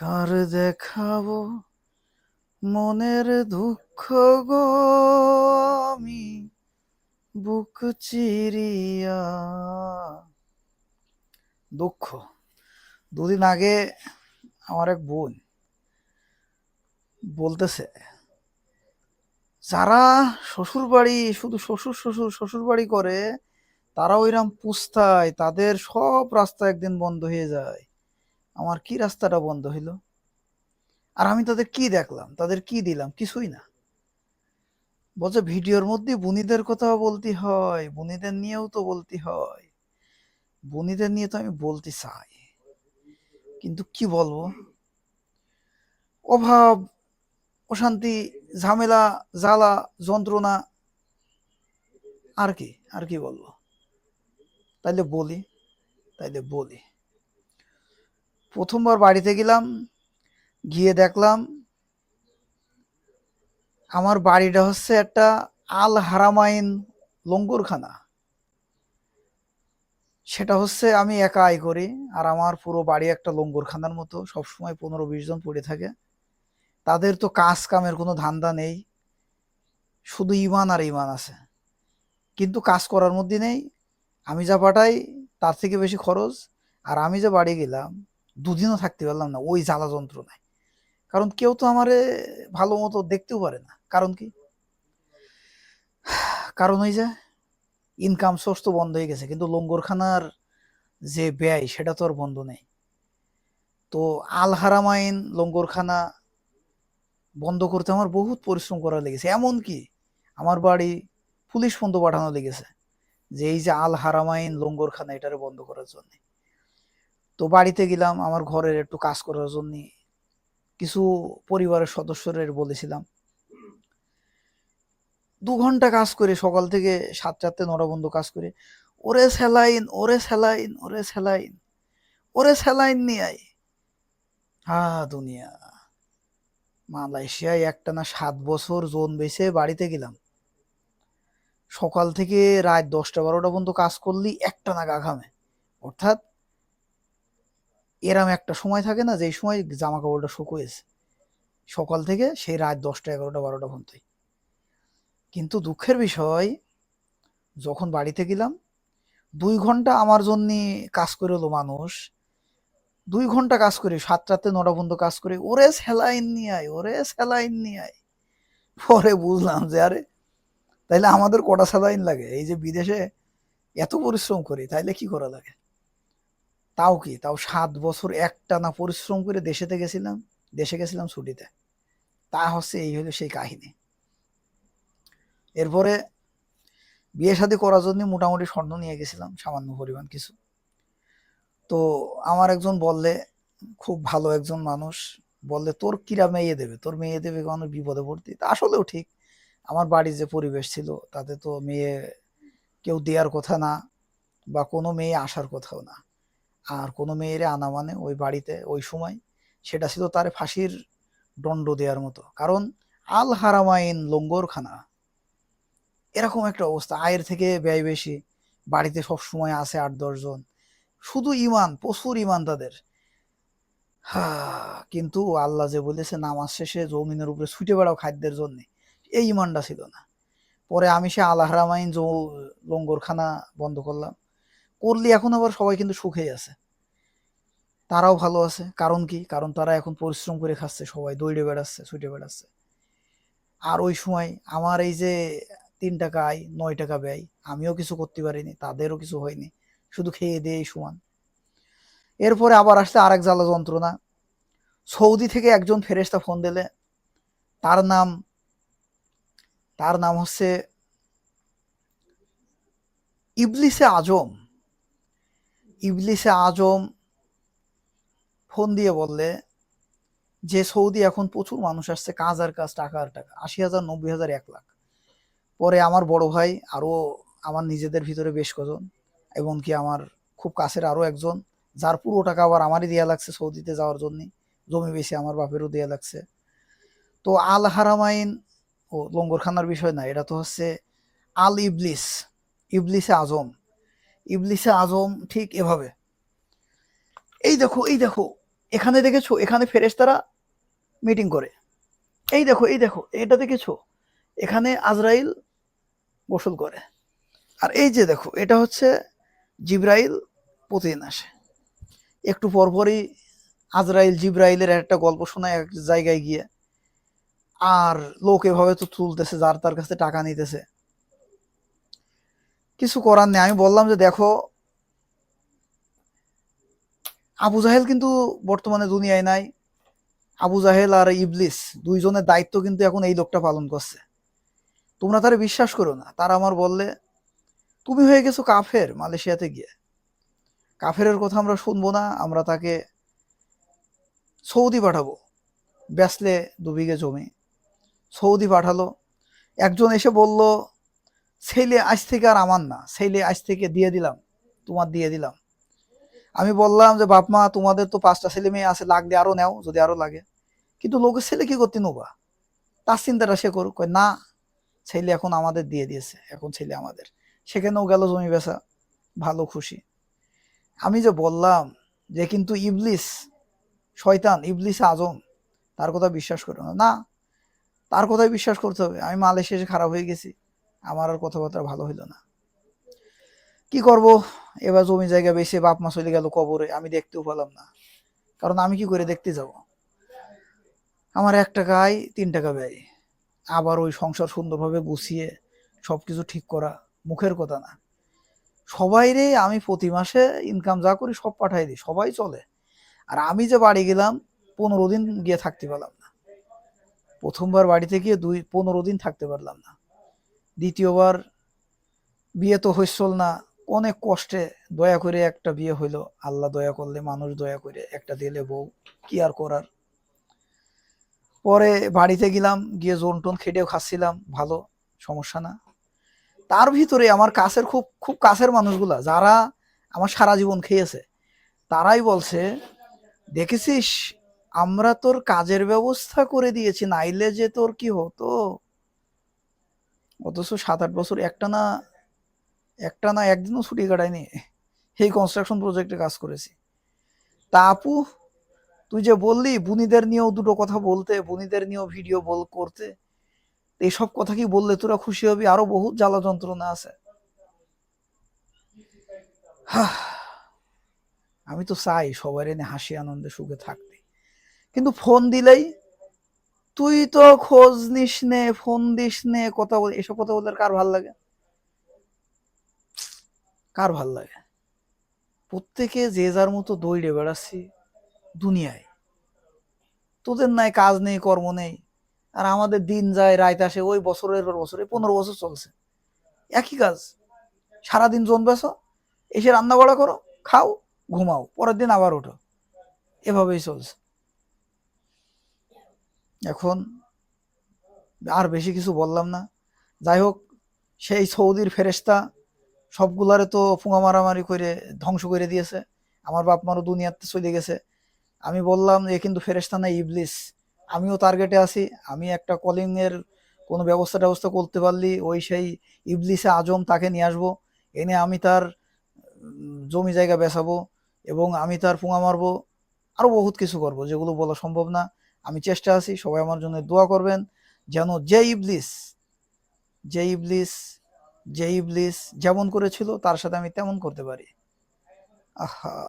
কার দেখাবো মনের দুঃখ গো আমি বুক চিরিয়া। দুঃখ, দুদিন আগে আমার এক বোন বলতেছে, যারা শ্বশুর বাড়ি শুধু শ্বশুর শ্বশুর শ্বশুর বাড়ি করে তারা ওইরকম পুস্তায়, তাদের সব রাস্তা একদিন বন্ধ হয়ে যায়। আমার কি রাস্তাটা বন্ধ হইলো? আর আমি তাদের কি দেখলাম, তাদের কি দিলাম? কিছুই না। বলছে ভিডিওর মধ্যে বুনিদের কথাও বলতে হয়, বুনিদের নিয়েও তো বলতে হয়। বুনিদের নিয়ে তো আমি বলতে চাই, কিন্তু কি বলবো? অভাব, অশান্তি, ঝামেলা, জ্বালা, যন্ত্রণা, আর কি আর কি বলবো? তাইলে বলি, তাইলে বলি। প্রথমবার বাড়িতে গেলাম, গিয়ে দেখলাম আমার বাড়িটা হচ্ছে একটা আল হারামাইন লঙ্গরখানা। সেটা হচ্ছে আমি একাই করি, আর আমার পুরো বাড়ি একটা লঙ্গরখানার মতো, সবসময় 15-20 জন পড়ে থাকে। তাদের তো কাজ কামের কোনো ধান্দা নেই, শুধু ইমান আর ইমান আছে, কিন্তু কাজ করার মধ্যে নেই। আমি যা পাঠাই তার থেকে বেশি খরচ। আর আমি যে বাড়ি গেলাম, দুদিনও থাকতে পারলাম না ওই জ্বালা যন্ত্রণায়। কারণ কেউ তো আমারে ভালো মতো দেখতেও পারে না। কারণ কি? কারণ ওই যে ইনকাম সোর্স তো বন্ধ হয়ে গেছে, কিন্তু লঙ্গরখানার যে ব্যয় সেটা তো আর বন্ধ নেই। তো আল হারামাইন লঙ্গরখানা বন্ধ করতে আমার বহুত পরিশ্রম করা লেগেছে। এমনকি আমার বাড়ি পুলিশ পর্যন্ত পাঠানো লেগেছে, যে এই যে আল হারামাইন লঙ্গরখানা এটারে বন্ধ করার জন্য। তো বাড়িতে গেলাম আমার ঘরের একটু কাজ করার জন্য, কিছু পরিবারের সদস্যদের বলেছিলাম। 2 ঘন্টা কাজ করে, সকাল থেকে 7, 4, 9 পর্যন্ত কাজ করে, ওরে স্যালাইন, ওরে স্যালাইন, ওরে স্যালাইন, ওরে স্যালাইন নিয়ে আয়। হা দুনিয়া। মালয়েশিয়ায় একটানা 7 বছর জোন বেছে বাড়িতে গেলাম। সকাল থেকে রাত 10টা 12টা পর্যন্ত কাজ করলি একটানা গা ঘামে। অর্থাৎ এরম একটা সময় থাকে না, যেই সময় জামা কাপড়টা শুকোয়েছে, সকাল থেকে সেই রাত 10টা 11টা 12টা পর্যন্ত। কিন্তু দুঃখের বিষয়, যখন বাড়িতে গেলাম 2 ঘন্টা আমার জন্য কাজ করে হলো মানুষ, 2 ঘন্টা কাজ করে 7, 4, 9 পর্যন্ত কাজ করে, ওরে স্যালাইন নিয়ে আয়, ওরে স্যালাইন নিয়ে আয়। পরে বুঝলাম যে আরে, তাইলে আমাদের কটা স্যালাইন লাগে? এই যে বিদেশে এত পরিশ্রম করি, তাইলে কি করা লাগে? তাও কি, তাও 7 বছর একটানা পরিশ্রম করে দেশেতে গেছিলাম, দেশে গেছিলাম ছুটিতে। তা হচ্ছে এই হলো সেই কাহিনী। এরপরে বিয়ে শাদী করার জন্য মোটামুটি স্বর্ণ নিয়ে গেছিলাম, সামান্য পরিমাণ কিছু। তো আমার একজন বললে, খুব ভালো একজন মানুষ, বললে তোর কিরা মেয়ে দেবে, তোর মেয়ে দেবে কোনো বিপদে পড়তি। তা আসলেও ঠিক। আমার বাড়ির যে পরিবেশ ছিল তাতে তো মেয়ে কেউ দেওয়ার কথা না, বা কোনো মেয়ে আসার কথাও না। আর কোনো মেয়েরে আনা মানে ওই বাড়িতে ওই সময় সেটা ছিল তার ফাঁসির দণ্ড দেওয়ার মতো। কারণ আল হারামাইন লঙ্গরখানা এরকম একটা অবস্থা, আয়ের থেকে ব্যয় বেশি। বাড়িতে সব সময় আছে 8-10 জন, শুধু ইমান, প্রচুর ইমান তাদের। হা, কিন্তু আল্লাহ যে বলেছে নামাজ শেষে জমিনের উপরে ছুটে বেড়াও খাদ্যের জন্য, এই ইমানটা ছিল না। পরে আমি সে আল হারামাইন লঙ্গরখানা বন্ধ করলাম। করলি এখন আবার সবাই কিন্তু সুখেই আছে, তারাও ভালো আছে। কারণ কি? কারণ তারা এখন পরিশ্রম করে খাচ্ছে, সবাই দৌড়ে বেড়াচ্ছে, ছুটে বেড়াচ্ছে। আর ওই সময় আমার এই যে 3 টাকা আয় 9 টাকা ব্যয়, আমিও কিছু করতে পারিনি, তাদেরও কিছু হয়নি, শুধু খেয়ে দিয়ে সমান। এরপরে আবার আসলে আরেক জ্বালা যন্ত্রণা। সৌদি থেকে একজন ফেরেস্তা ফোন দিলে, তার নাম তার নাম হচ্ছে ইবলিসে আজম। ইবলিসে আজম ফোন দিয়ে বললে যে সৌদি এখন প্রচুর মানুষ আসছে, কাজ আর কাজ, টাকা আর টাকা, 80,000 90,000 1 লাখ। পরে আমার বড় ভাই আরো, আমার নিজেদের ভিতরে বেশ কজন, এমনকি আমার খুব কাছের আরো একজন, যার পুরো টাকা আবার আমারই দেয়া লাগছে সৌদিতে যাওয়ার জন্য, জমি বেশি আমার বাপেরও দেয়া লাগছে। তো আল হারামাইন ও লঙ্গরখানার বিষয় না, এটা তো হচ্ছে আল ইবলিস, ইবলিসে আজম। ইবলিসে আজম ঠিক এভাবে, এই দেখো, এই দেখো, এখানে দেখেছো, এখানে ফেরেশতারা মিটিং করে। এই দেখো, এই দেখো, এটা দেখেছো, এখানে আজরাইল গোসল করে। আর এই যে দেখো, এটা হচ্ছে জিব্রাইল, প্রতিদিন আসে। একটু পরপরই আজরাইল জিব্রাইলের একটা গল্প শোনায় এক জায়গায় গিয়ে। আর লোক এভাবে তো তুলতেছে, যার তার কাছে টাকা নিতেছে। কিছু করার নেই। আমি বললাম যে দেখো, আবু জাহেল কিন্তু বর্তমানে দুনিয়ায় নাই। আবু জাহেল আর ইবলিস দুইজনের দায়িত্ব কিন্তু এখন এই লোকটা পালন করছে। তোমরা তারে বিশ্বাস করো না। তারা আমার বললে, তুমি হয়ে গেছো কাফের মালয়েশিয়াতে গিয়ে। কাফেরের কথা আমরা শুনবো না, আমরা তাকে সৌদি পাঠাবো। বেচলে 2 বিঘে জমি, সৌদি পাঠালো। একজন এসে বলল, ছেলে আজ থেকে আর আমার না, ছেলে আজ থেকে দিয়ে দিলাম, তোমার দিয়ে দিলাম। আমি বললাম যে বাপ মা, তোমাদের তো 5টা ছেলে মেয়ে আছে, লাগলে আরো নেও যদি আরো লাগে, কিন্তু লোকের ছেলে কি করতে নোবা? তার চিন্তাটা সে করুক। কয় না, ছেলে এখন আমাদের দিয়ে দিয়েছে, এখন ছেলে আমাদের। সেখানেও গেল জমি বেচা, ভালো খুশি। আমি যে বললাম যে কিন্তু ইবলিস, শয়তান ইবলিস আজম, তার কথা বিশ্বাস করো না। না, তার কথাই বিশ্বাস করতে হবে। আমি মালয়েশিয়া এসে খারাপ হয়ে গেছি, আমার আর কথাবার্তা ভালো হইল না। কি করব, এবার জমি জায়গা বেশি, বাপ মা চলে গেল কবরে, আমি দেখতেও পেলাম না। কারণ আমি কি করে দেখতে যাব? আমার 1 টাকা আয়, 3 টাকা ব্যয়। আবার ওই সংসার সুন্দরভাবে গুছিয়ে সবকিছু ঠিক করা মুখের কথা না। সবাই রে আমি প্রতি মাসে ইনকাম যা করি সব পাঠাই দিই, সবাই চলে। আর আমি যে বাড়ি গেলাম, 15 দিন গিয়ে থাকতে পারলাম না। প্রথমবার বাড়িতে গিয়ে 15 দিন থাকতে পারলাম না। দ্বিতীয়বার বিয়ে তো হইছিল না, অনেক কষ্টে দয়া করে একটা বিয়ে হইলো। আল্লাহ দয়া করলে, মানুষ দয়া করে একটা দিলে বউ, কি আর করার। পরে বাড়িতে গেলাম, গিয়ে জোন টোন খেটেও খাচ্ছিলাম, ভালো, সমস্যা না। তার ভিতরে আমার কাছের, খুব খুব কাছের মানুষগুলা, যারা আমার সারা জীবন খেয়েছে, তারাই বলছে, দেখেছিস, আমরা তোর কাজের ব্যবস্থা করে দিয়েছি, নাইলে যে তোর কি হতো। অথচ 7-8 বছর একটা না একদিনও ছুটি কাটায়নি, এই কনস্ট্রাকশন প্রজেক্টে কাজ করেছি। তা আপু, তুই যে বললি বুনিদের নিয়েও দুটো কথা বলতে, বুনিদের নিয়েও ভিডিও করতে, এইসব কথা কি বললে তোরা খুশি হবি? আরো বহুত জ্বালা যন্ত্রণা আছে। আমি তো চাই সবার এনে হাসি আনন্দে সুখে থাকতে, কিন্তু ফোন দিলেই তুই তো খোঁজ নিস নে, ফোন দিস নে, কথা বল, এসব কথা বললে কার ভাল লাগে? কার ভাল লাগে? প্রত্যেকে যে যার মতো দৌড়ে বেড়াচ্ছি দুনিয়ায়। তোদের নাই কাজ নেই, কর্ম নেই। আর আমাদের দিন যায় রাত আসে, ওই বছরের পর বছর, 15 বছর চলছে একই কাজ। সারাদিন জন বেছো, এসে রান্না বাড়া করো, খাও, ঘুমাও, পরের দিন আবার ওঠো, এভাবেই চলছে। এখন আর বেশি কিছু বললাম না। যাই হোক, সেই সৌদির ফেরেস্তা সবগুলারে তো ফুঙা মারামারি করে ধ্বংস করে দিয়েছে। আমার বাপ মারও দুনিয়াতে চলে গেছে। আমি বললাম, এ কিন্তু ফেরেস্তা না, ইবলিস। আমিও টার্গেটে আছি। আমি একটা কলিং এর কোনো ব্যবস্থা করতে পারলি, ওই সেই ইবলিসে আজম তাকে নিয়ে আসবো। এনে আমি তার জমি জায়গা বেচাবো, এবং আমি তার পুঙা মারবো। আরো বহুত কিছু করবো, যেগুলো বলা সম্ভব না। আমি চেষ্টা আছি, সবাই আমার জন্য দোয়া করবেন, যেন যে ইবলিস যে ইবলিস যেমন করেছিল, তার সাথে আমি তেমন করতে পারি। আহা।